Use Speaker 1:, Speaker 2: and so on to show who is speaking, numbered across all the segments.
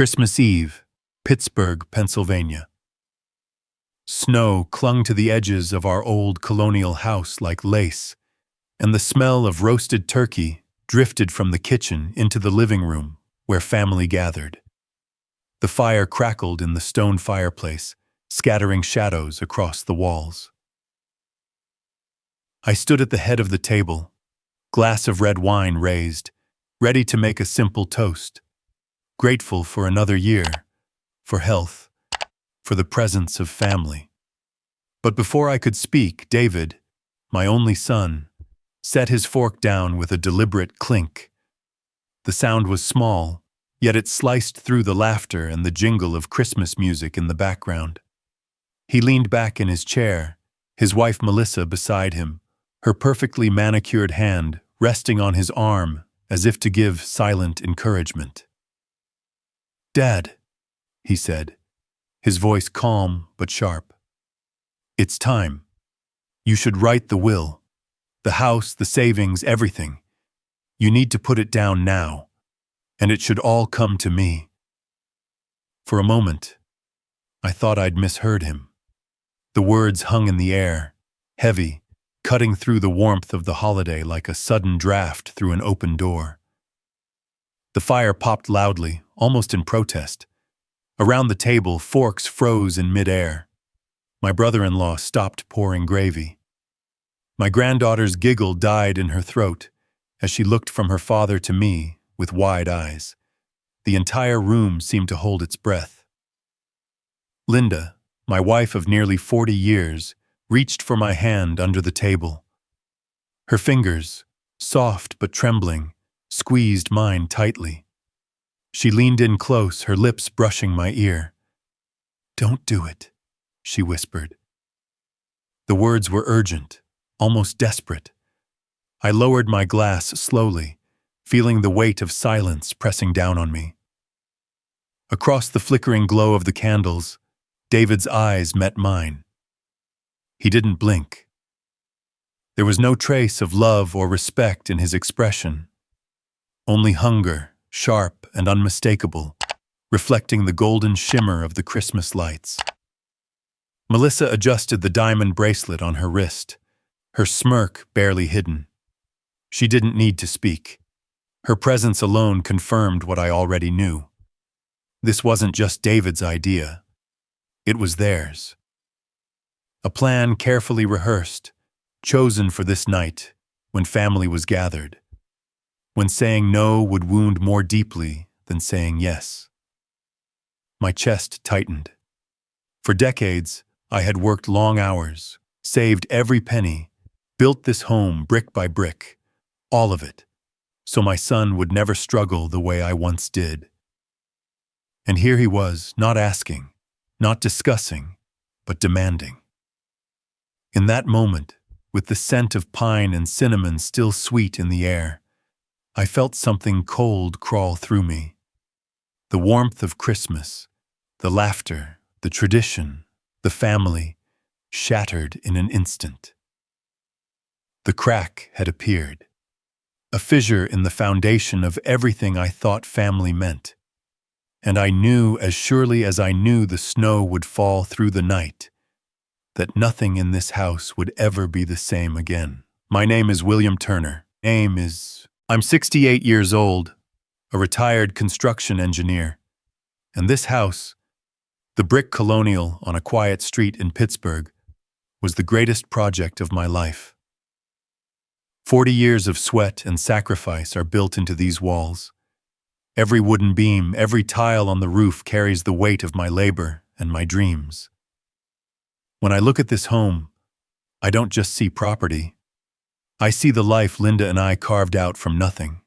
Speaker 1: Christmas Eve, Pittsburgh, Pennsylvania. Snow clung to the edges of our old colonial house like lace, and the smell of roasted turkey drifted from the kitchen into the living room where family gathered. The fire crackled in the stone fireplace, scattering shadows across the walls. I stood at the head of the table, glass of red wine raised, ready to make a simple toast, grateful for another year, for health, for the presence of family. But before I could speak, David, my only son, set his fork down with a deliberate clink. The sound was small, yet it sliced through the laughter and the jingle of Christmas music in the background. He leaned back in his chair, his wife Melissa beside him, her perfectly manicured hand resting on his arm as if to give silent encouragement. "Dad," he said, his voice calm but sharp. "It's time. You should write the will. The house, the savings, everything. You need to put it down now, and it should all come to me." For a moment, I thought I'd misheard him. The words hung in the air, heavy, cutting through the warmth of the holiday like a sudden draft through an open door. The fire popped loudly, almost in protest. Around the table, forks froze in midair. My brother-in-law stopped pouring gravy. My granddaughter's giggle died in her throat as she looked from her father to me with wide eyes. The entire room seemed to hold its breath. Linda, my wife of nearly 40 years, reached for my hand under the table. Her fingers, soft but trembling, squeezed mine tightly. She leaned in close, her lips brushing my ear. "Don't do it," she whispered. The words were urgent, almost desperate. I lowered my glass slowly, feeling the weight of silence pressing down on me. Across the flickering glow of the candles, David's eyes met mine. He didn't blink. There was no trace of love or respect in his expression, only hunger, sharp and unmistakable, reflecting the golden shimmer of the Christmas lights. Melissa adjusted the diamond bracelet on her wrist, her smirk barely hidden. She didn't need to speak. Her presence alone confirmed what I already knew. This wasn't just David's idea. It was theirs. A plan carefully rehearsed, chosen for this night, when family was gathered, when saying no would wound more deeply than saying yes. My chest tightened. For decades, I had worked long hours, saved every penny, built this home brick by brick, all of it, so my son would never struggle the way I once did. And here he was, not asking, not discussing, but demanding. In that moment, with the scent of pine and cinnamon still sweet in the air, I felt something cold crawl through me. The warmth of Christmas, the laughter, the tradition, the family, shattered in an instant. The crack had appeared, a fissure in the foundation of everything I thought family meant. And I knew, as surely as I knew the snow would fall through the night, that nothing in this house would ever be the same again. My name is William Turner. I'm 68 years old, a retired construction engineer, and this house, the brick colonial on a quiet street in Pittsburgh, was the greatest project of my life. 40 years of sweat and sacrifice are built into these walls. Every wooden beam, every tile on the roof carries the weight of my labor and my dreams. When I look at this home, I don't just see property. I see the life Linda and I carved out from nothing.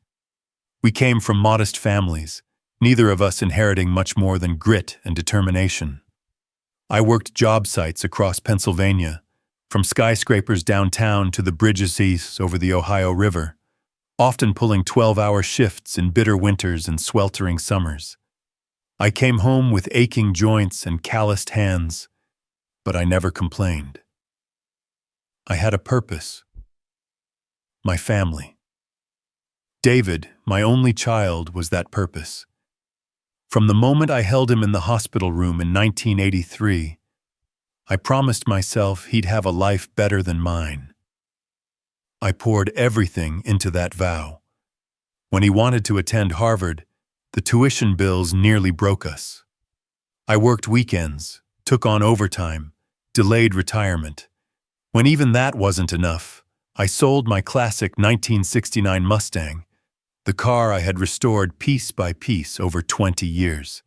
Speaker 1: We came from modest families, neither of us inheriting much more than grit and determination. I worked job sites across Pennsylvania, from skyscrapers downtown to the bridges east over the Ohio River, often pulling 12-hour shifts in bitter winters and sweltering summers. I came home with aching joints and calloused hands, but I never complained. I had a purpose. My family. David, my only child, was that purpose. From the moment I held him in the hospital room in 1983, I promised myself he'd have a life better than mine. I poured everything into that vow. When he wanted to attend Harvard, the tuition bills nearly broke us. I worked weekends, took on overtime, delayed retirement. When even that wasn't enough, I sold my classic 1969 Mustang, the car I had restored piece by piece over 20 years.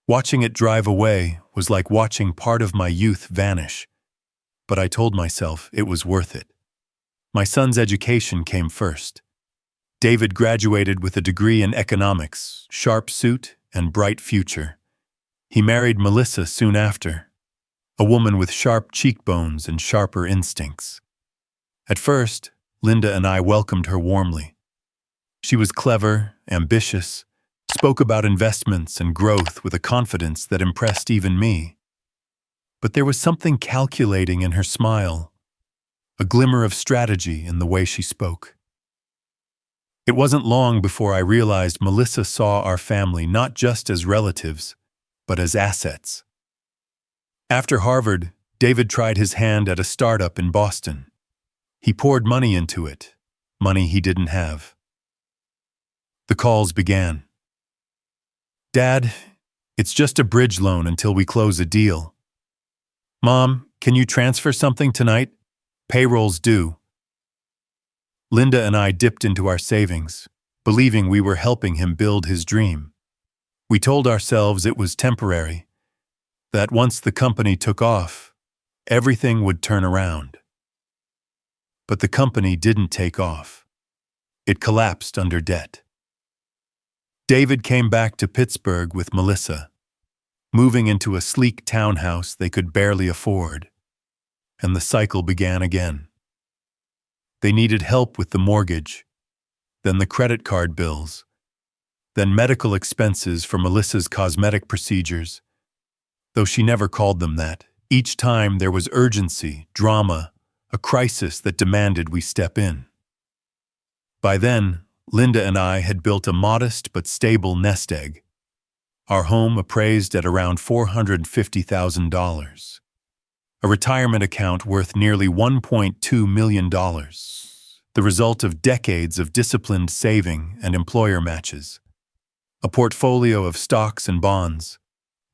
Speaker 1: Watching it drive away was like watching part of my youth vanish, but I told myself it was worth it. My son's education came first. David graduated with a degree in economics, sharp suit, and bright future. He married Melissa soon after, a woman with sharp cheekbones and sharper instincts. At first, Linda and I welcomed her warmly. She was clever, ambitious, spoke about investments and growth with a confidence that impressed even me. But there was something calculating in her smile, a glimmer of strategy in the way she spoke. It wasn't long before I realized Melissa saw our family not just as relatives, but as assets. After Harvard, David tried his hand at a startup in Boston. He poured money into it, money he didn't have. The calls began. "Dad, it's just a bridge loan until we close a deal." "Mom, can you transfer something tonight? Payroll's due." Linda and I dipped into our savings, believing we were helping him build his dream. We told ourselves it was temporary, that once the company took off, everything would turn around. But the company didn't take off. It collapsed under debt. David came back to Pittsburgh with Melissa, moving into a sleek townhouse they could barely afford, and the cycle began again. They needed help with the mortgage, then the credit card bills, then medical expenses for Melissa's cosmetic procedures. Though she never called them that, each time there was urgency, drama, a crisis that demanded we step in. By then, Linda and I had built a modest but stable nest egg, our home appraised at around $450,000, a retirement account worth nearly $1.2 million, the result of decades of disciplined saving and employer matches, a portfolio of stocks and bonds,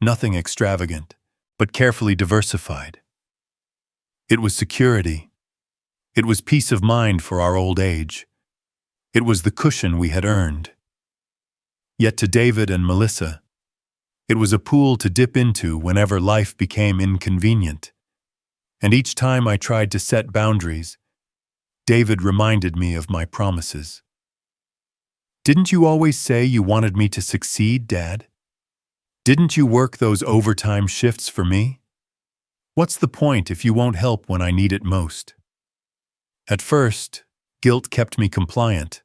Speaker 1: nothing extravagant, but carefully diversified. It was security. It was peace of mind for our old age. It was the cushion we had earned. Yet to David and Melissa, it was a pool to dip into whenever life became inconvenient. And each time I tried to set boundaries, David reminded me of my promises. "Didn't you always say you wanted me to succeed, Dad? Didn't you work those overtime shifts for me? What's the point if you won't help when I need it most?" At first, guilt kept me compliant.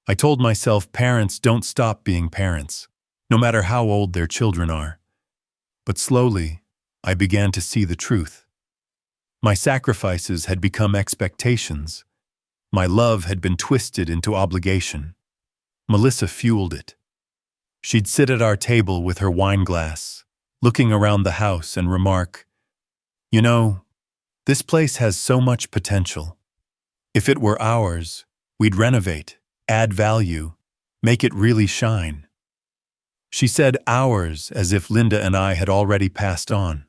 Speaker 1: I told myself parents don't stop being parents, no matter how old their children are. But slowly, I began to see the truth. My sacrifices had become expectations. My love had been twisted into obligation. Melissa fueled it. She'd sit at our table with her wine glass, looking around the house and remark, "You know, this place has so much potential. If it were ours, we'd renovate, add value, make it really shine." She said ours as if Linda and I had already passed on,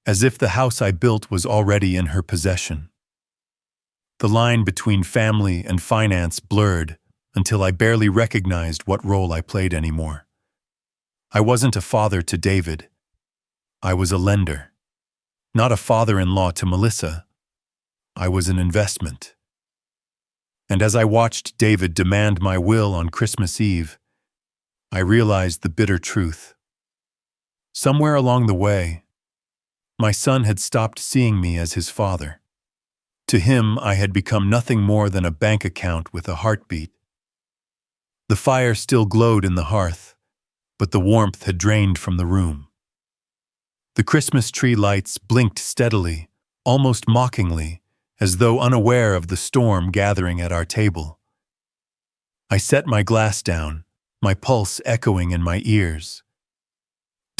Speaker 1: as if the house I built was already in her possession. The line between family and finance blurred until I barely recognized what role I played anymore. I wasn't a father to David. I was a lender. Not a father-in-law to Melissa. I was an investment. And as I watched David demand my will on Christmas Eve, I realized the bitter truth. Somewhere along the way, my son had stopped seeing me as his father. To him, I had become nothing more than a bank account with a heartbeat. The fire still glowed in the hearth, but the warmth had drained from the room. The Christmas tree lights blinked steadily, almost mockingly, as though unaware of the storm gathering at our table. I set my glass down, my pulse echoing in my ears,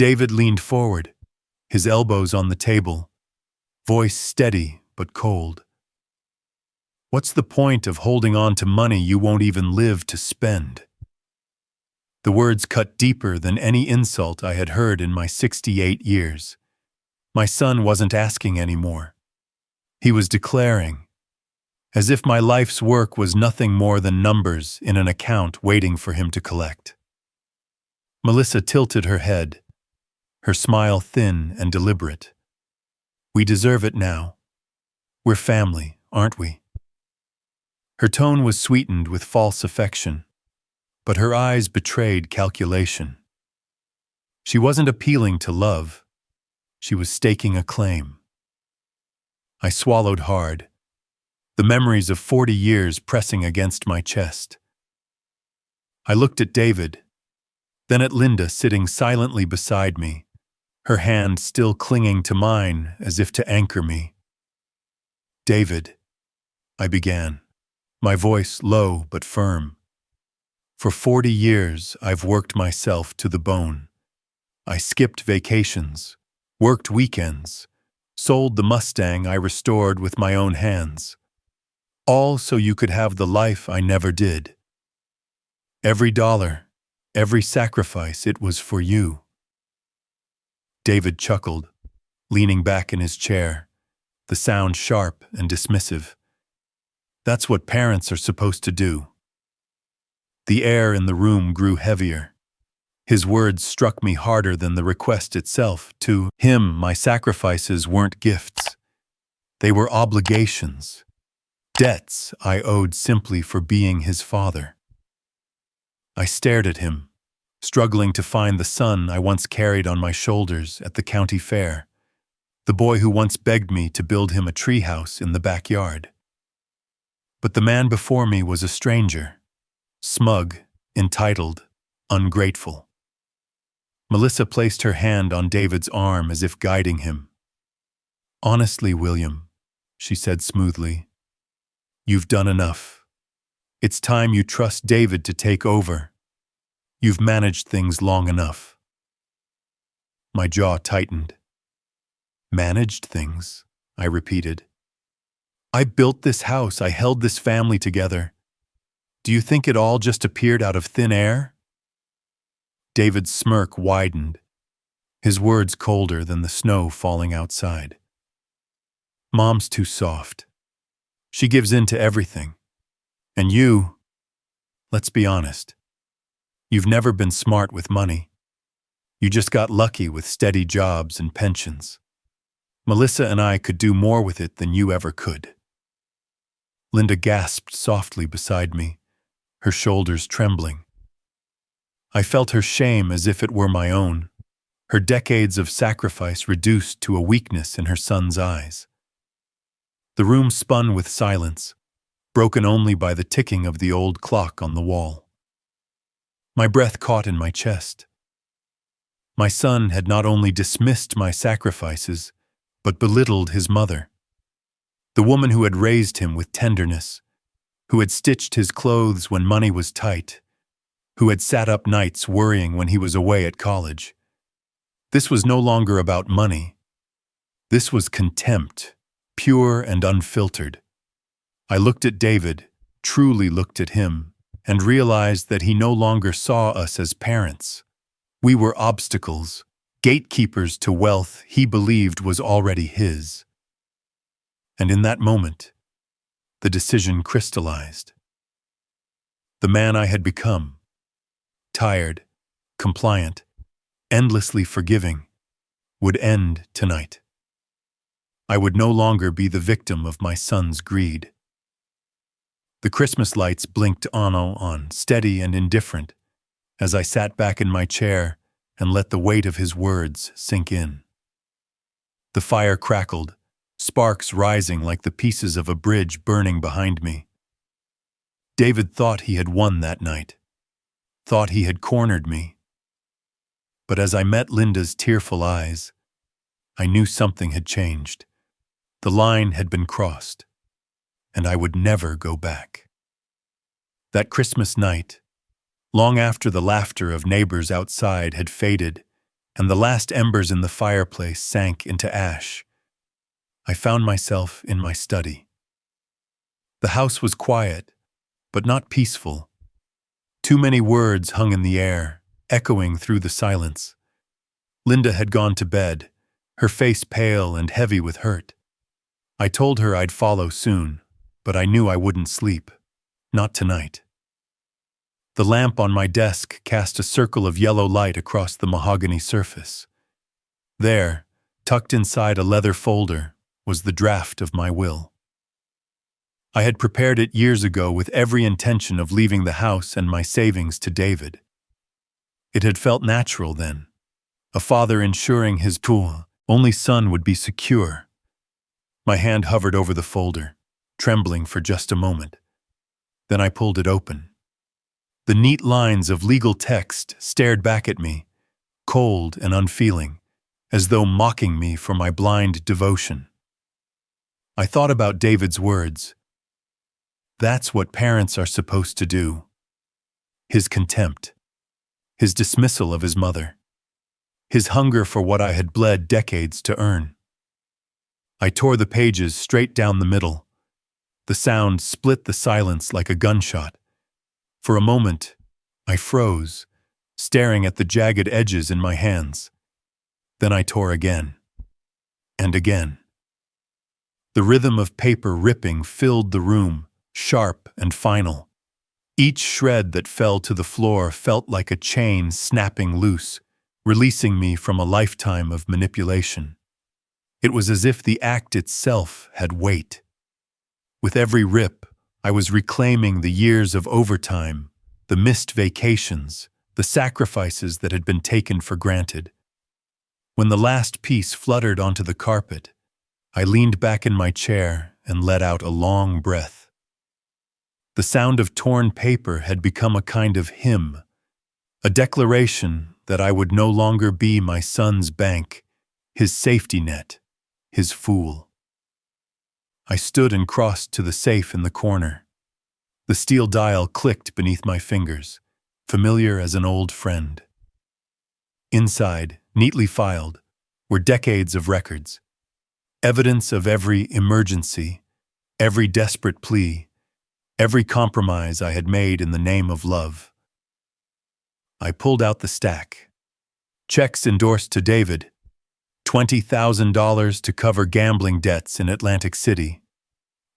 Speaker 1: David leaned forward, his elbows on the table, voice steady but cold. What's the point of holding on to money you won't even live to spend? The words cut deeper than any insult I had heard in my 68 years. My son wasn't asking anymore. He was declaring, as if my life's work was nothing more than numbers in an account waiting for him to collect. Melissa tilted her head, her smile thin and deliberate. We deserve it now. We're family, aren't we? Her tone was sweetened with false affection, but her eyes betrayed calculation. She wasn't appealing to love. She was staking a claim. I swallowed hard, the memories of 40 years pressing against my chest. I looked at David, then at Linda sitting silently beside me, her hand still clinging to mine as if to anchor me. David, I began, my voice low but firm. For 40 years, I've worked myself to the bone. I skipped vacations, worked weekends, sold the Mustang I restored with my own hands. All so you could have the life I never did. Every dollar, every sacrifice, it was for you. David chuckled, leaning back in his chair, the sound sharp and dismissive. That's what parents are supposed to do. The air in the room grew heavier. His words struck me harder than the request itself. To him, my sacrifices weren't gifts. They were obligations, debts I owed simply for being his father. I stared at him, struggling to find the son I once carried on my shoulders at the county fair, the boy who once begged me to build him a treehouse in the backyard. But the man before me was a stranger, smug, entitled, ungrateful. Melissa placed her hand on David's arm as if guiding him. Honestly, William, she said smoothly, you've done enough. It's time you trust David to take over. You've managed things long enough. My jaw tightened. Managed things, I repeated. I built this house, I held this family together. Do you think it all just appeared out of thin air? David's smirk widened, his words colder than the snow falling outside. Mom's too soft. She gives in to everything. And you, let's be honest, you've never been smart with money. You just got lucky with steady jobs and pensions. Melissa and I could do more with it than you ever could. Linda gasped softly beside me, her shoulders trembling. I felt her shame as if it were my own, her decades of sacrifice reduced to a weakness in her son's eyes. The room spun with silence, broken only by the ticking of the old clock on the wall. My breath caught in my chest. My son had not only dismissed my sacrifices, but belittled his mother, the woman who had raised him with tenderness, who had stitched his clothes when money was tight, who had sat up nights worrying when he was away at college. This was no longer about money. This was contempt, pure and unfiltered. I looked at David, truly looked at him, and realized that he no longer saw us as parents. We were obstacles, gatekeepers to wealth he believed was already his. And in that moment, the decision crystallized. The man I had become, tired, compliant, endlessly forgiving, would end tonight. I would no longer be the victim of my son's greed. The Christmas lights blinked on, steady and indifferent, as I sat back in my chair and let the weight of his words sink in. The fire crackled, sparks rising like the pieces of a bridge burning behind me. David thought he had won that night, thought he had cornered me. But as I met Linda's tearful eyes, I knew something had changed. The line had been crossed, and I would never go back. That Christmas night, long after the laughter of neighbors outside had faded and the last embers in the fireplace sank into ash. I found myself in my study. The house was quiet, but not peaceful. Too many words hung in the air, echoing through the silence. Linda had gone to bed, her face pale and heavy with hurt. I told her I'd follow soon, but I knew I wouldn't sleep. Not tonight. The lamp on my desk cast a circle of yellow light across the mahogany surface. There, tucked inside a leather folder, was the draft of my will. I had prepared it years ago with every intention of leaving the house and my savings to David. It had felt natural then, a father ensuring his only son would be secure. My hand hovered over the folder, trembling for just a moment. Then I pulled it open. The neat lines of legal text stared back at me, cold and unfeeling, as though mocking me for my blind devotion. I thought about David's words. That's what parents are supposed to do. His contempt, his dismissal of his mother, his hunger for what I had bled decades to earn. I tore the pages straight down the middle. The sound split the silence like a gunshot. For a moment, I froze, staring at the jagged edges in my hands. Then I tore again, and again. The rhythm of paper ripping filled the room, sharp and final. Each shred that fell to the floor felt like a chain snapping loose, releasing me from a lifetime of manipulation. It was as if the act itself had weight. With every rip, I was reclaiming the years of overtime, the missed vacations, the sacrifices that had been taken for granted. When the last piece fluttered onto the carpet, I leaned back in my chair and let out a long breath. The sound of torn paper had become a kind of hymn, a declaration that I would no longer be my son's bank, his safety net, his fool. I stood and crossed to the safe in the corner. The steel dial clicked beneath my fingers, familiar as an old friend. Inside, neatly filed, were decades of records, evidence of every emergency, every desperate plea, every compromise I had made in the name of love. I pulled out the stack. Checks endorsed to David, $20,000 to cover gambling debts in Atlantic City,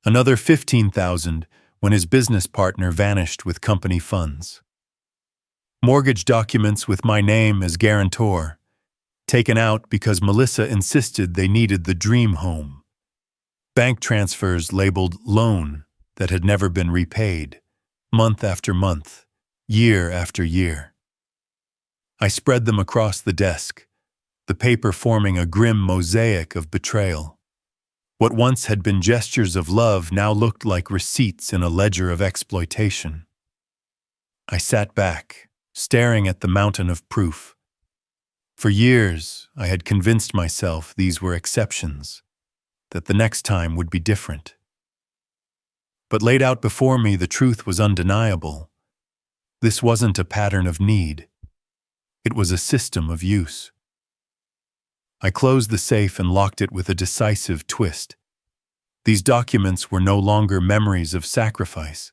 Speaker 1: another $15,000 when his business partner vanished with company funds. Mortgage documents with my name as guarantor, taken out because Melissa insisted they needed the dream home. Bank transfers labeled loan that had never been repaid, month after month, year after year. I spread them across the desk, the paper forming a grim mosaic of betrayal. What once had been gestures of love now looked like receipts in a ledger of exploitation. I sat back, staring at the mountain of proof. For years, I had convinced myself these were exceptions, that the next time would be different. But laid out before me, the truth was undeniable. This wasn't a pattern of need. It was a system of use. I closed the safe and locked it with a decisive twist. These documents were no longer memories of sacrifice.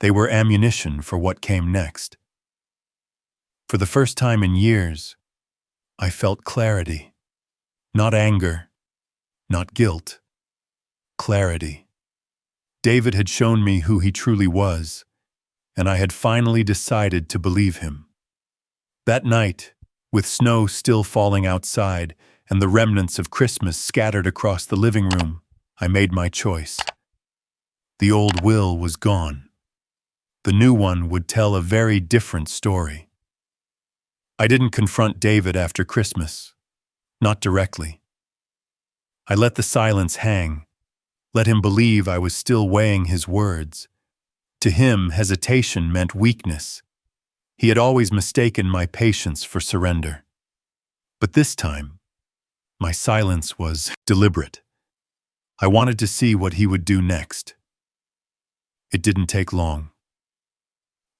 Speaker 1: They were ammunition for what came next. For the first time in years, I felt clarity. Not anger, not guilt. Clarity. David had shown me who he truly was, and I had finally decided to believe him. That night, with snow still falling outside and the remnants of Christmas scattered across the living room, I made my choice. The old will was gone. The new one would tell a very different story. I didn't confront David after Christmas, not directly. I let the silence hang, let him believe I was still weighing his words. To him, hesitation meant weakness. He had always mistaken my patience for surrender. But this time, my silence was deliberate. I wanted to see what he would do next. It didn't take long.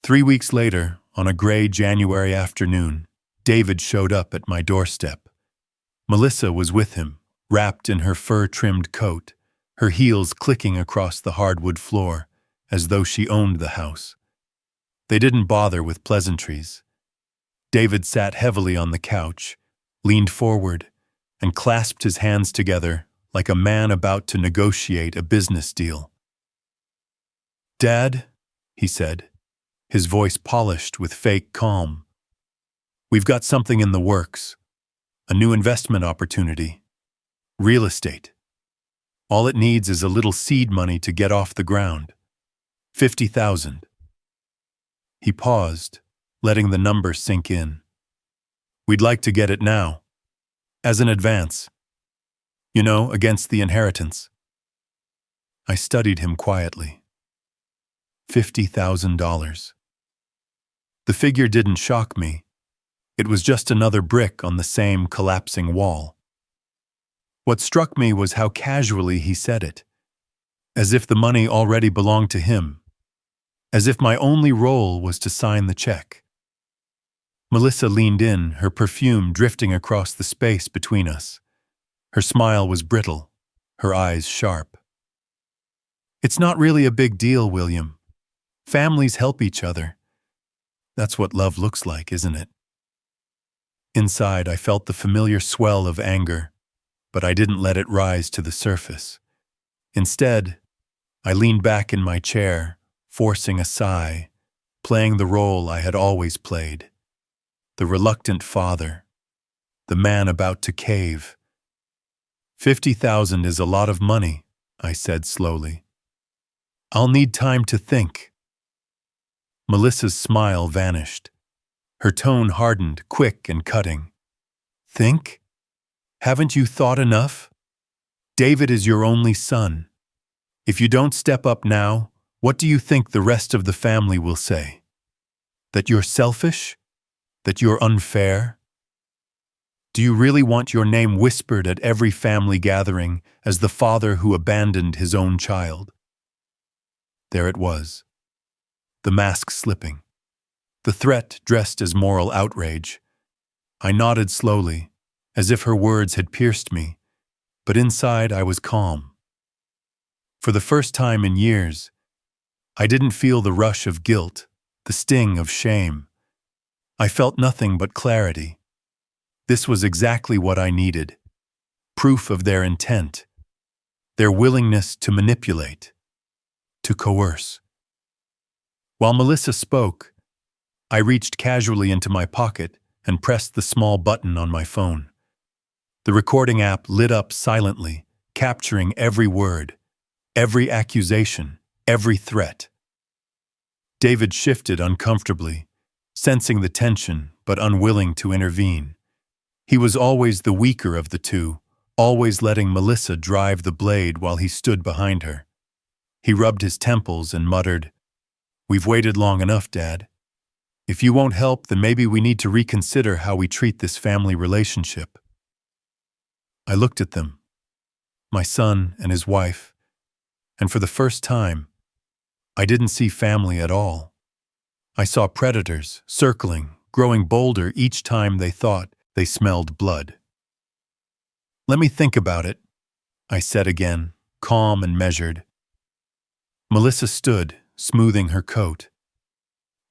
Speaker 1: 3 weeks later, on a gray January afternoon, David showed up at my doorstep. Melissa was with him, wrapped in her fur-trimmed coat, her heels clicking across the hardwood floor, as though she owned the house. They didn't bother with pleasantries. David sat heavily on the couch, leaned forward, and clasped his hands together like a man about to negotiate a business deal. "Dad," he said, his voice polished with fake calm, "we've got something in the works. A new investment opportunity. Real estate. All it needs is a little seed money to get off the ground. 50,000. He paused, letting the number sink in. "We'd like to get it now. As an advance. You know, against the inheritance." I studied him quietly. $50,000. The figure didn't shock me. It was just another brick on the same collapsing wall. What struck me was how casually he said it, as if the money already belonged to him, as if my only role was to sign the check. Melissa leaned in, her perfume drifting across the space between us. Her smile was brittle, her eyes sharp. "It's not really a big deal, William. Families help each other. That's what love looks like, isn't it?" Inside, I felt the familiar swell of anger, but I didn't let it rise to the surface. Instead, I leaned back in my chair, forcing a sigh, playing the role I had always played. The reluctant father, the man about to cave. 50,000 is a lot of money, I said slowly. "I'll need time to think." Melissa's smile vanished. Her tone hardened, quick and cutting. "Think? Haven't you thought enough? David is your only son. If you don't step up now, what do you think the rest of the family will say? That you're selfish? That you're unfair? Do you really want your name whispered at every family gathering as the father who abandoned his own child?" There it was, the mask slipping, the threat dressed as moral outrage. I nodded slowly, as if her words had pierced me, but inside I was calm. For the first time in years, I didn't feel the rush of guilt, the sting of shame. I felt nothing but clarity. This was exactly what I needed. Proof of their intent, their willingness to manipulate, to coerce. While Melissa spoke, I reached casually into my pocket and pressed the small button on my phone. The recording app lit up silently, capturing every word, every accusation, every threat. David shifted uncomfortably, sensing the tension but unwilling to intervene. He was always the weaker of the two, always letting Melissa drive the blade while he stood behind her. He rubbed his temples and muttered, "We've waited long enough, Dad. If you won't help, then maybe we need to reconsider how we treat this family relationship." I looked at them, my son and his wife, and for the first time, I didn't see family at all. I saw predators, circling, growing bolder each time they thought they smelled blood. "Let me think about it," I said again, calm and measured. Melissa stood, smoothing her coat.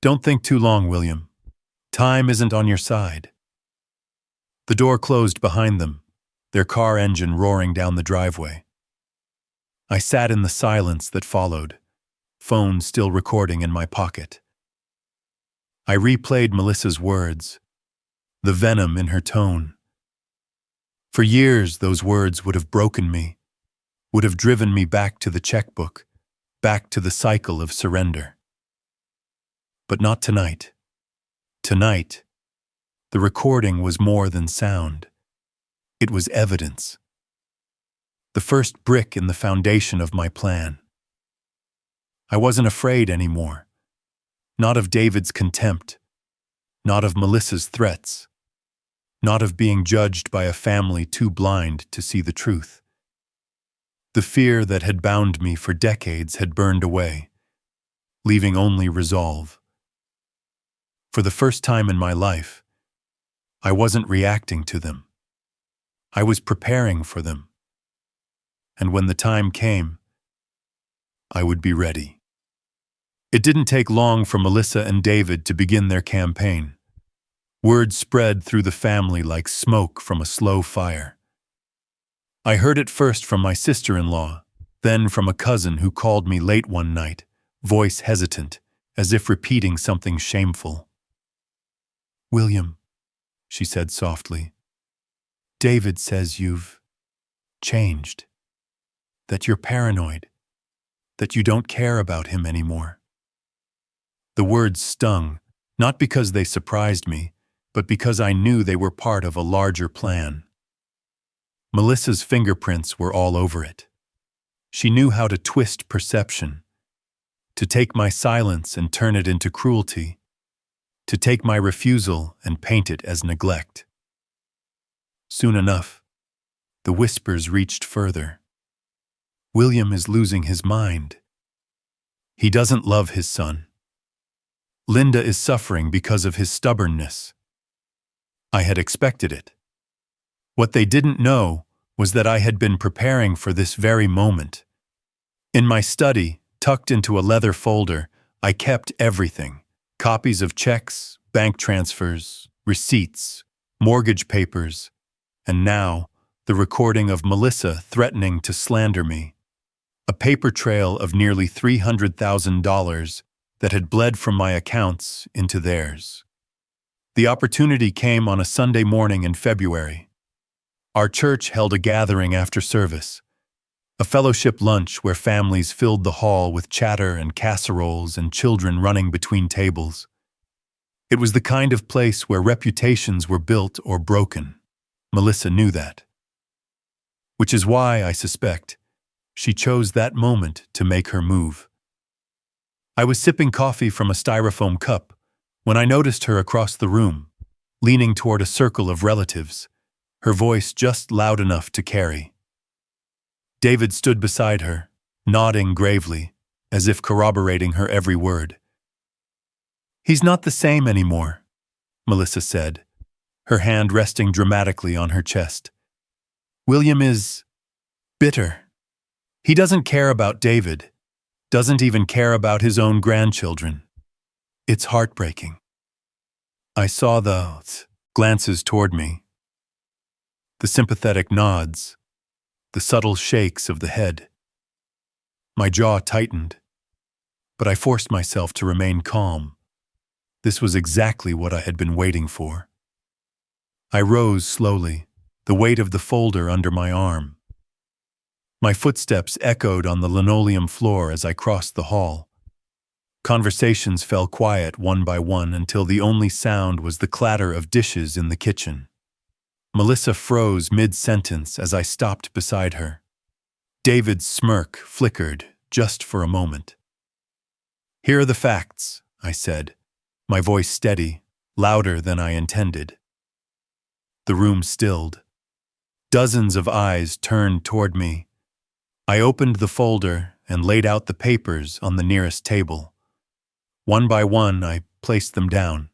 Speaker 1: "Don't think too long, William. Time isn't on your side." The door closed behind them, their car engine roaring down the driveway. I sat in the silence that followed, phone still recording in my pocket. I replayed Melissa's words, the venom in her tone. For years, those words would have broken me, would have driven me back to the checkbook, back to the cycle of surrender. But not tonight. Tonight, the recording was more than sound. It was evidence. The first brick in the foundation of my plan. I wasn't afraid anymore. Not of David's contempt. Not of Melissa's threats. Not of being judged by a family too blind to see the truth. The fear that had bound me for decades had burned away, leaving only resolve. For the first time in my life, I wasn't reacting to them. I was preparing for them. And when the time came, I would be ready. It didn't take long for Melissa and David to begin their campaign. Word spread through the family like smoke from a slow fire. I heard it first from my sister-in-law, then from a cousin who called me late one night, voice hesitant, as if repeating something shameful. "William," she said softly, "David says you've changed, that you're paranoid, that you don't care about him anymore." The words stung, not because they surprised me, but because I knew they were part of a larger plan. Melissa's fingerprints were all over it. She knew how to twist perception, to take my silence and turn it into cruelty, to take my refusal and paint it as neglect. Soon enough, the whispers reached further. "William is losing his mind. He doesn't love his son. Linda is suffering because of his stubbornness." I had expected it. What they didn't know was that I had been preparing for this very moment. In my study, tucked into a leather folder, I kept everything: copies of checks, bank transfers, receipts, mortgage papers, and now the recording of Melissa threatening to slander me. A paper trail of nearly $300,000 that had bled from my accounts into theirs. The opportunity came on a Sunday morning in February. Our church held a gathering after service, a fellowship lunch where families filled the hall with chatter and casseroles and children running between tables. It was the kind of place where reputations were built or broken. Melissa knew that. Which is why, I suspect, she chose that moment to make her move. I was sipping coffee from a styrofoam cup when I noticed her across the room, leaning toward a circle of relatives, her voice just loud enough to carry. David stood beside her, nodding gravely, as if corroborating her every word. "He's not the same anymore," Melissa said, her hand resting dramatically on her chest. "William is bitter. He doesn't care about David, doesn't even care about his own grandchildren. It's heartbreaking." I saw the glances toward me, the sympathetic nods, the subtle shakes of the head. My jaw tightened, but I forced myself to remain calm. This was exactly what I had been waiting for. I rose slowly, the weight of the folder under my arm. My footsteps echoed on the linoleum floor as I crossed the hall. Conversations fell quiet one by one until the only sound was the clatter of dishes in the kitchen. Melissa froze mid-sentence as I stopped beside her. David's smirk flickered just for a moment. "Here are the facts," I said, my voice steady, louder than I intended. The room stilled. Dozens of eyes turned toward me. I opened the folder and laid out the papers on the nearest table. One by one, I placed them down.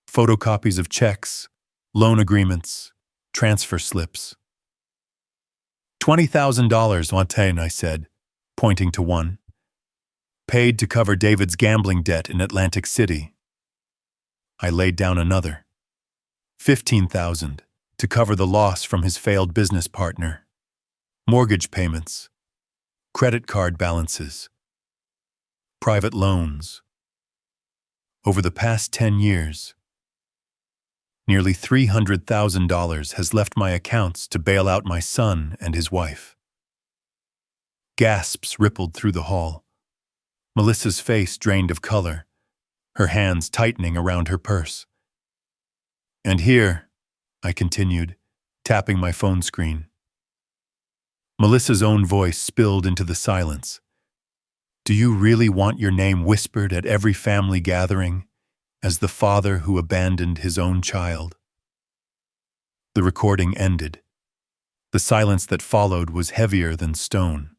Speaker 1: Photocopies of checks, loan agreements, transfer slips. $20,000, one.Then, I said, pointing to one. Paid to cover David's gambling debt in Atlantic City. I laid down another. $15,000 to cover the loss from his failed business partner. Mortgage payments. Credit card balances. Private loans. Over the past 10 years, nearly $300,000 has left my accounts to bail out my son and his wife. Gasps rippled through the hall. Melissa's face drained of color, her hands tightening around her purse. "And here," I continued, tapping my phone screen. Melissa's own voice spilled into the silence. "Do you really want your name whispered at every family gathering as the father who abandoned his own child?" The recording ended. The silence that followed was heavier than stone.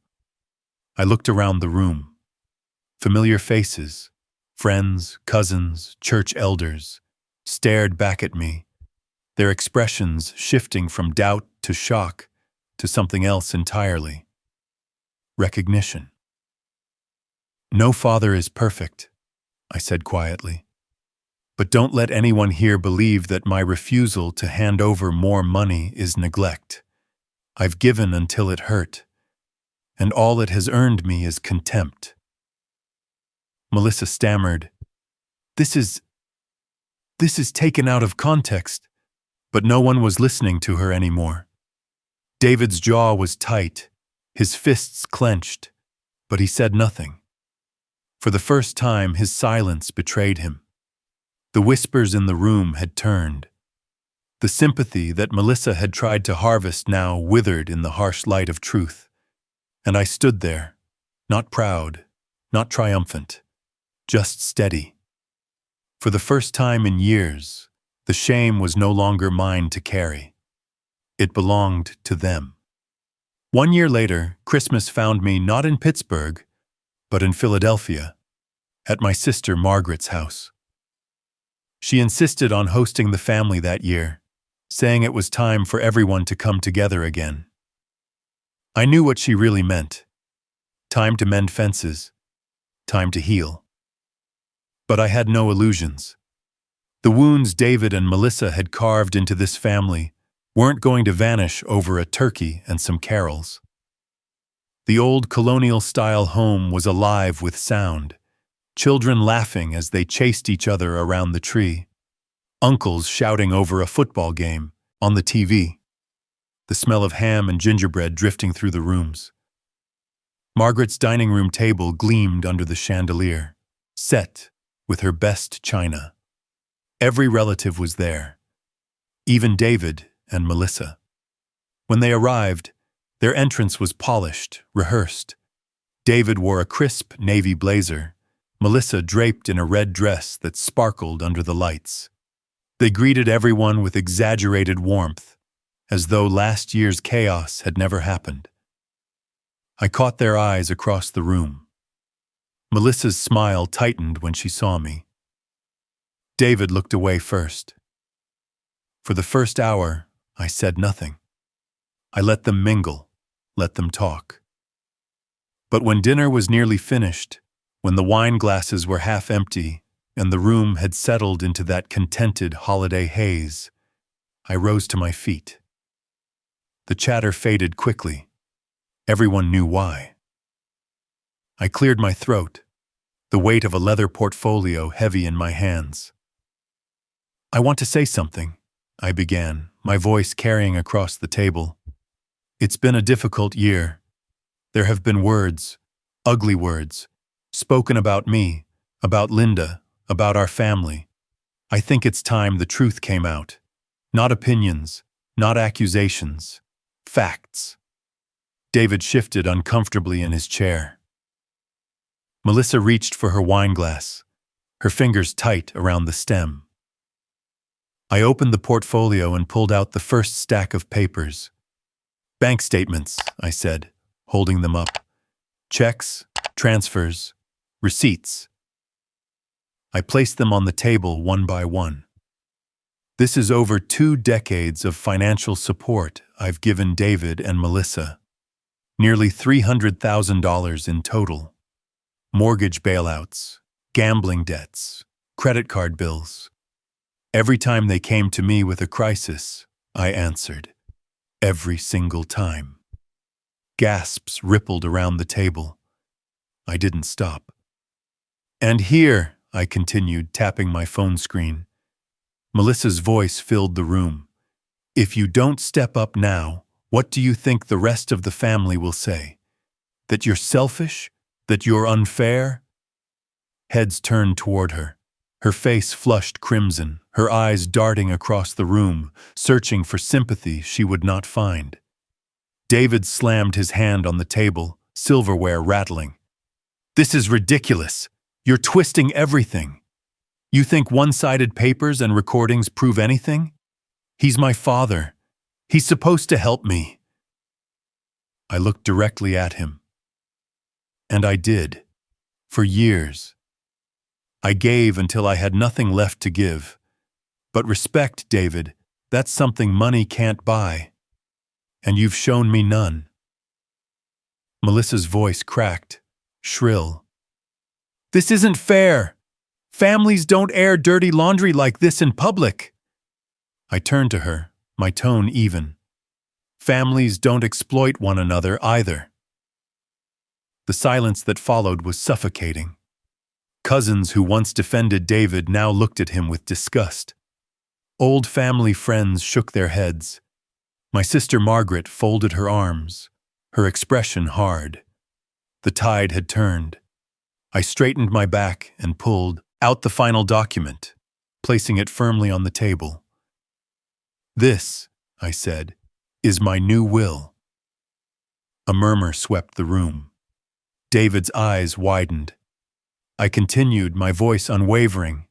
Speaker 1: I looked around the room. Familiar faces, friends, cousins, church elders, stared back at me, their expressions shifting from doubt to shock to something else entirely. Recognition. "No father is perfect," I said quietly. "But don't let anyone here believe that my refusal to hand over more money is neglect. I've given until it hurt, and all it has earned me is contempt." Melissa stammered, This is taken out of context." But no one was listening to her anymore. David's jaw was tight, his fists clenched, but he said nothing. For the first time, his silence betrayed him. The whispers in the room had turned. The sympathy that Melissa had tried to harvest now withered in the harsh light of truth. And I stood there, not proud, not triumphant, just steady. For the first time in years, the shame was no longer mine to carry. It belonged to them. 1 year later, Christmas found me not in Pittsburgh, but in Philadelphia, at my sister Margaret's house. She insisted on hosting the family that year, saying it was time for everyone to come together again. I knew what she really meant. Time to mend fences, time to heal. But I had no illusions. The wounds David and Melissa had carved into this family weren't going to vanish over a turkey and some carols. The old colonial-style home was alive with sound, children laughing as they chased each other around the tree, uncles shouting over a football game on the TV, the smell of ham and gingerbread drifting through the rooms. Margaret's dining room table gleamed under the chandelier, set with her best china. Every relative was there, even David and Melissa. When they arrived, their entrance was polished, rehearsed. David wore a crisp navy blazer, Melissa draped in a red dress that sparkled under the lights. They greeted everyone with exaggerated warmth, as though last year's chaos had never happened. I caught their eyes across the room. Melissa's smile tightened when she saw me. David looked away first. For the first hour, I said nothing. I let them mingle, let them talk. But when dinner was nearly finished, when the wine glasses were half empty and the room had settled into that contented holiday haze, I rose to my feet. The chatter faded quickly. Everyone knew why. I cleared my throat, the weight of a leather portfolio heavy in my hands. "I want to say something," I began, my voice carrying across the table. "It's been a difficult year. There have been words, ugly words, spoken about me, about Linda, about our family. I think it's time the truth came out. Not opinions, not accusations, facts." David shifted uncomfortably in his chair. Melissa reached for her wine glass, her fingers tight around the stem. I opened the portfolio and pulled out the first stack of papers. "Bank statements," I said, holding them up. "Checks, transfers, receipts." I placed them on the table one by one. This is over 2 decades of financial support I've given David and Melissa. Nearly $300,000 in total. Mortgage bailouts, gambling debts, credit card bills. Every time they came to me with a crisis, I answered. Every single time. Gasps rippled around the table. I didn't stop. "And here," I continued, tapping my phone screen. Melissa's voice filled the room. "If you don't step up now, what do you think the rest of the family will say? That you're selfish? That you're unfair?" Heads turned toward her. Her face flushed crimson, her eyes darting across the room, searching for sympathy she would not find. David slammed his hand on the table, silverware rattling. "This is ridiculous. You're twisting everything. You think one-sided papers and recordings prove anything? He's my father. He's supposed to help me." I looked directly at him. And I did. For years. I gave until I had nothing left to give. But respect, David, That's something money can't buy. And you've shown me none. Melissa's voice cracked, shrill. This isn't fair. Families don't air dirty laundry like this in public. I turned to her, my tone even. Families don't exploit one another either. The silence that followed was suffocating. Cousins who once defended David now looked at him with disgust. Old family friends shook their heads. My sister Margaret folded her arms, her expression hard. The tide had turned. I straightened my back and pulled out the final document, placing it firmly on the table. This, I said, is my new will. A murmur swept the room. David's eyes widened. I continued, my voice unwavering.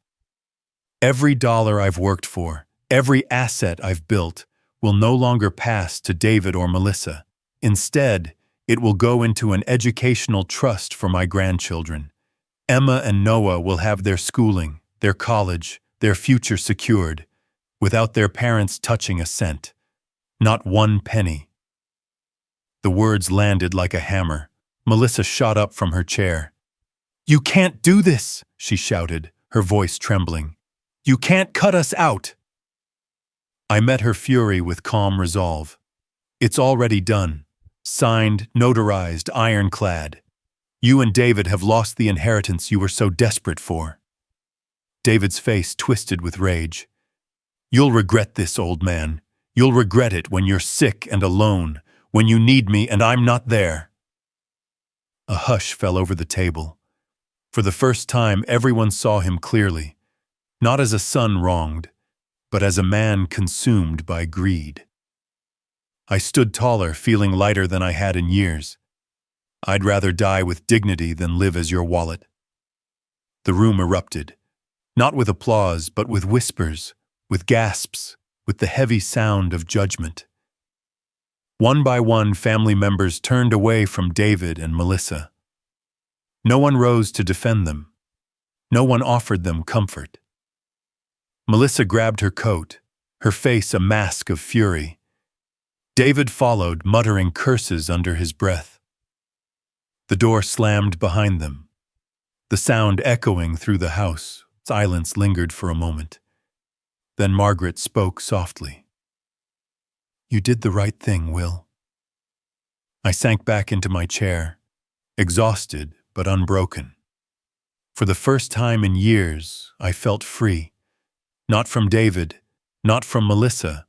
Speaker 1: Every dollar I've worked for, every asset I've built, will no longer pass to David or Melissa. Instead, it will go into an educational trust for my grandchildren. Emma and Noah will have their schooling, their college, their future secured, without their parents touching a cent. Not one penny. The words landed like a hammer. Melissa shot up from her chair. You can't do this, she shouted, her voice trembling. You can't cut us out. I met her fury with calm resolve. It's already done. Signed, notarized, ironclad. You and David have lost the inheritance you were so desperate for. David's face twisted with rage. You'll regret this, old man. You'll regret it when you're sick and alone, when you need me and I'm not there. A hush fell over the table. For the first time, everyone saw him clearly, not as a son wronged, but as a man consumed by greed. I stood taller, feeling lighter than I had in years. I'd rather die with dignity than live as your wallet. The room erupted, not with applause, but with whispers, with gasps, with the heavy sound of judgment. One by one, family members turned away from David and Melissa. No one rose to defend them. No one offered them comfort. Melissa grabbed her coat, her face a mask of fury. David followed, muttering curses under his breath. The door slammed behind them, the sound echoing through the house. Silence lingered for a moment. Then Margaret spoke softly. You did the right thing, Will. I sank back into my chair, exhausted but unbroken. For the first time in years, I felt free. Not from David, not from Melissa,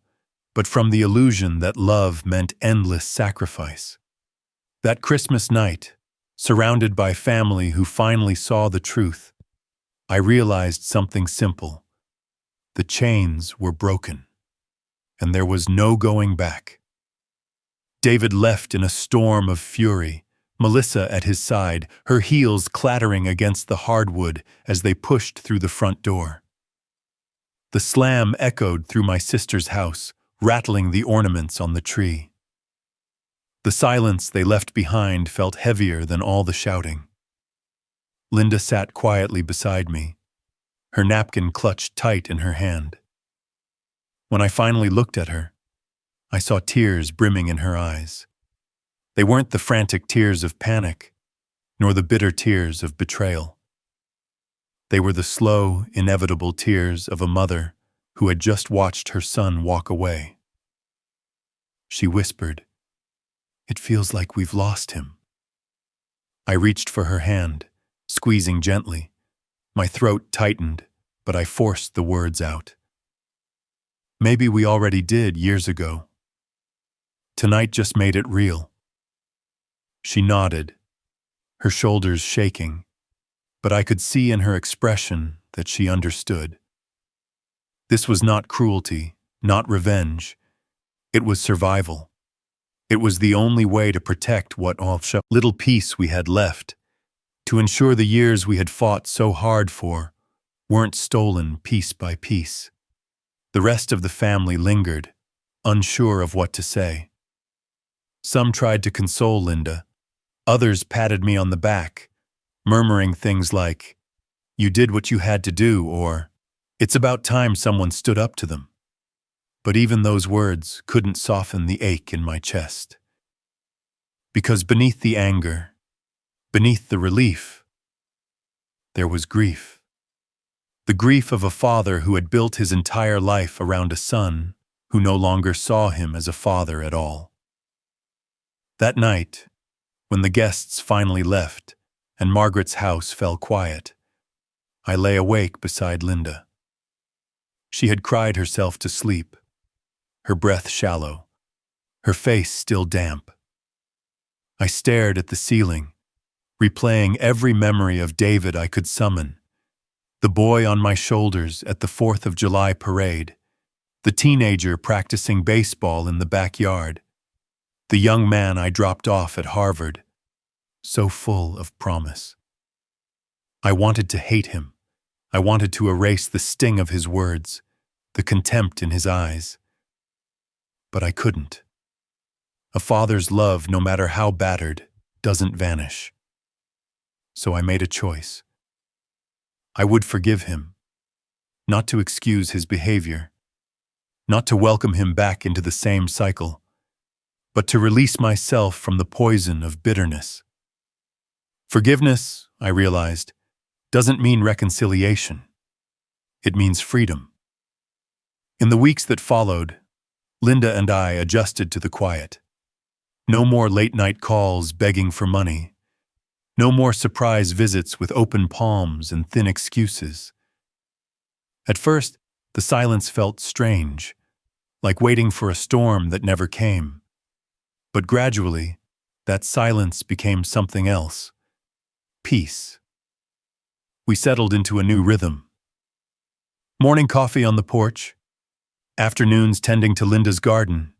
Speaker 1: but from the illusion that love meant endless sacrifice. That Christmas night, surrounded by family who finally saw the truth, I realized something simple. The chains were broken, and there was no going back. David left in a storm of fury, Melissa at his side, her heels clattering against the hardwood as they pushed through the front door. The slam echoed through my sister's house, rattling the ornaments on the tree. The silence they left behind felt heavier than all the shouting. Linda sat quietly beside me, her napkin clutched tight in her hand. When I finally looked at her, I saw tears brimming in her eyes. They weren't the frantic tears of panic, nor the bitter tears of betrayal. They were the slow, inevitable tears of a mother who had just watched her son walk away. She whispered, "It feels like we've lost him." I reached for her hand, squeezing gently. My throat tightened, but I forced the words out. Maybe we already did years ago. Tonight just made it real. She nodded, her shoulders shaking, but I could see in her expression that she understood. This was not cruelty, not revenge. It was survival. It was the only way to protect what little peace we had left, to ensure the years we had fought so hard for weren't stolen piece by piece. The rest of the family lingered, unsure of what to say. Some tried to console Linda. Others patted me on the back, murmuring things like, "You did what you had to do," or "It's about time someone stood up to them." But even those words couldn't soften the ache in my chest. Because beneath the anger, beneath the relief, there was grief. The grief of a father who had built his entire life around a son who no longer saw him as a father at all. That night, when the guests finally left and Margaret's house fell quiet, I lay awake beside Linda. She had cried herself to sleep, her breath shallow, her face still damp. I stared at the ceiling, replaying every memory of David I could summon. The boy on my shoulders at the 4th of July parade, the teenager practicing baseball in the backyard, the young man I dropped off at Harvard, so full of promise. I wanted to hate him. I wanted to erase the sting of his words, the contempt in his eyes. But I couldn't. A father's love, no matter how battered, doesn't vanish. So I made a choice. I would forgive him, not to excuse his behavior, not to welcome him back into the same cycle, but to release myself from the poison of bitterness. Forgiveness, I realized, doesn't mean reconciliation. It means freedom. In the weeks that followed, Linda and I adjusted to the quiet. No more late-night calls begging for money. No more surprise visits with open palms and thin excuses. At first, the silence felt strange, like waiting for a storm that never came. But gradually, that silence became something else. Peace. We settled into a new rhythm. Morning coffee on the porch, afternoons tending to Linda's garden,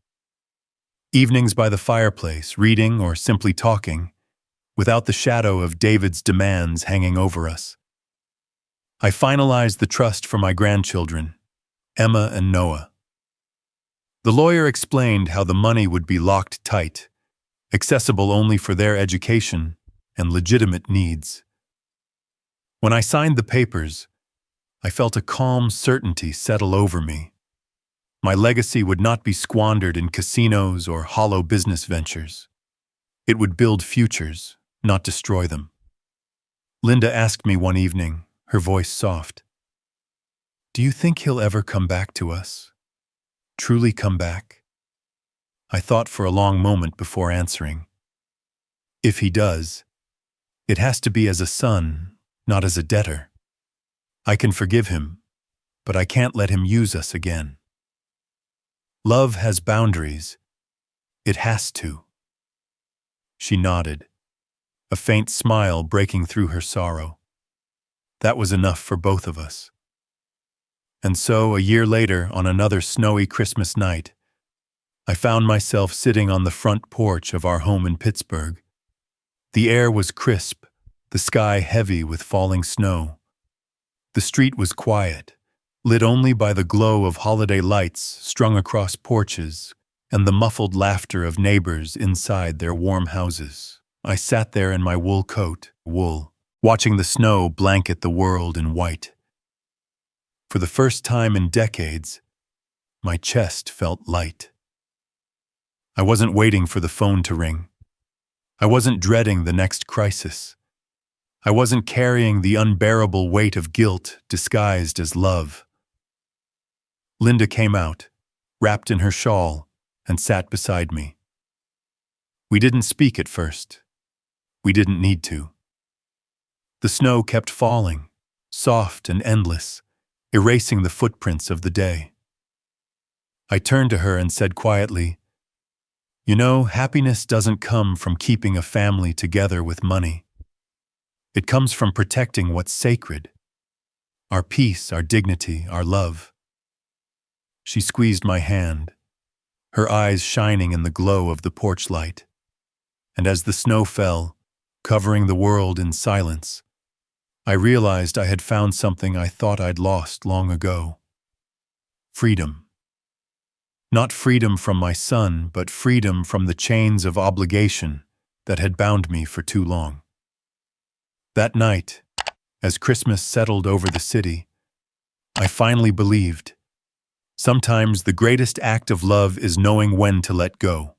Speaker 1: evenings by the fireplace, reading or simply talking, without the shadow of David's demands hanging over us. I finalized the trust for my grandchildren, Emma and Noah. The lawyer explained how the money would be locked tight, accessible only for their education and legitimate needs. When I signed the papers, I felt a calm certainty settle over me. My legacy would not be squandered in casinos or hollow business ventures. It would build futures, not destroy them. Linda asked me one evening, her voice soft, "Do you think he'll ever come back to us? Truly come back?" I thought for a long moment before answering. If he does, it has to be as a son, not as a debtor. I can forgive him, but I can't let him use us again. Love has boundaries. It has to. She nodded, a faint smile breaking through her sorrow. That was enough for both of us. And so, a year later, on another snowy Christmas night, I found myself sitting on the front porch of our home in Pittsburgh. The air was crisp, the sky heavy with falling snow. The street was quiet, lit only by the glow of holiday lights strung across porches and the muffled laughter of neighbors inside their warm houses. I sat there in my wool coat, watching the snow blanket the world in white. For the first time in decades, my chest felt light. I wasn't waiting for the phone to ring. I wasn't dreading the next crisis. I wasn't carrying the unbearable weight of guilt disguised as love. Linda came out, wrapped in her shawl, and sat beside me. We didn't speak at first. We didn't need to. The snow kept falling, soft and endless, erasing the footprints of the day. I turned to her and said quietly, "You know, happiness doesn't come from keeping a family together with money. It comes from protecting what's sacred. Our peace, our dignity, our love." She squeezed my hand, her eyes shining in the glow of the porch light. And as the snow fell, covering the world in silence, I realized I had found something I thought I'd lost long ago. Freedom. Not freedom from my son, but freedom from the chains of obligation that had bound me for too long. That night, as Christmas settled over the city, I finally believed Sometimes the greatest act of love is knowing when to let go.